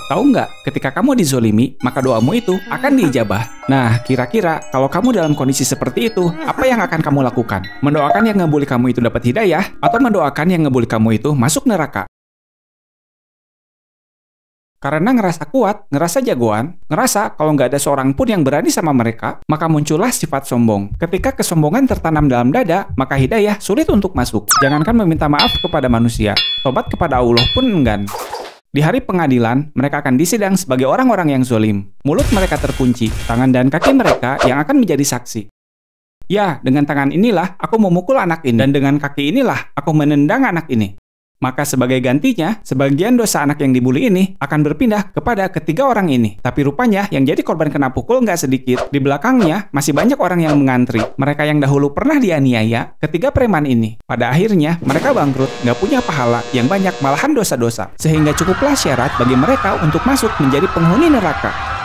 Tahu nggak? Ketika kamu dizolimi, maka doamu itu akan diijabah. Nah, kira-kira kalau kamu dalam kondisi seperti itu, apa yang akan kamu lakukan? Mendoakan yang ngebully kamu itu dapat hidayah, atau mendoakan yang ngebully kamu itu masuk neraka? Karena ngerasa kuat, ngerasa jagoan, ngerasa kalau nggak ada seorang pun yang berani sama mereka, maka muncullah sifat sombong. Ketika kesombongan tertanam dalam dada, maka hidayah sulit untuk masuk. Jangankan meminta maaf kepada manusia, tobat kepada Allah pun enggan. Di hari pengadilan, mereka akan disidang sebagai orang-orang yang zolim. Mulut mereka terkunci, tangan dan kaki mereka yang akan menjadi saksi. Ya, dengan tangan inilah aku memukul anak ini, dan dengan kaki inilah aku menendang anak ini. Maka sebagai gantinya, sebagian dosa anak yang dibully ini akan berpindah kepada ketiga orang ini. Tapi rupanya yang jadi korban kena pukul nggak sedikit. Di belakangnya masih banyak orang yang mengantri. Mereka yang dahulu pernah dianiaya ketiga preman ini. Pada akhirnya mereka bangkrut, nggak punya pahala yang banyak, malahan dosa-dosa. Sehingga cukuplah syarat bagi mereka untuk masuk menjadi penghuni neraka.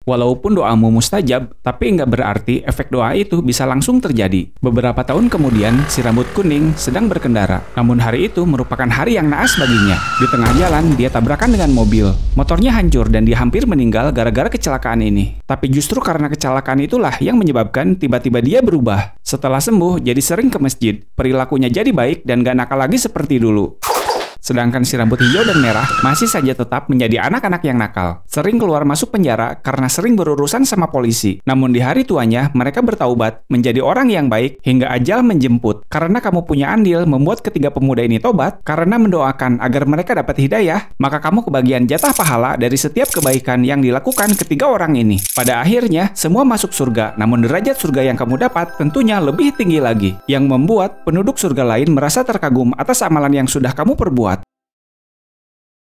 Walaupun doamu mustajab, tapi nggak berarti efek doa itu bisa langsung terjadi. Beberapa tahun kemudian, si rambut kuning sedang berkendara. Namun hari itu merupakan hari yang naas baginya. Di tengah jalan, dia tabrakan dengan mobil. Motornya hancur dan dia hampir meninggal gara-gara kecelakaan ini. Tapi justru karena kecelakaan itulah yang menyebabkan tiba-tiba dia berubah. Setelah sembuh, jadi sering ke masjid. Perilakunya jadi baik dan gak nakal lagi seperti dulu. Sedangkan si rambut hijau dan merah masih saja tetap menjadi anak-anak yang nakal. Sering keluar masuk penjara karena sering berurusan sama polisi. Namun di hari tuanya, mereka bertaubat menjadi orang yang baik hingga ajal menjemput. Karena kamu punya andil membuat ketiga pemuda ini tobat, karena mendoakan agar mereka dapat hidayah, maka kamu kebagian jatah pahala dari setiap kebaikan yang dilakukan ketiga orang ini. Pada akhirnya, semua masuk surga, namun derajat surga yang kamu dapat tentunya lebih tinggi lagi. Yang membuat penduduk surga lain merasa terkagum atas amalan yang sudah kamu perbuat.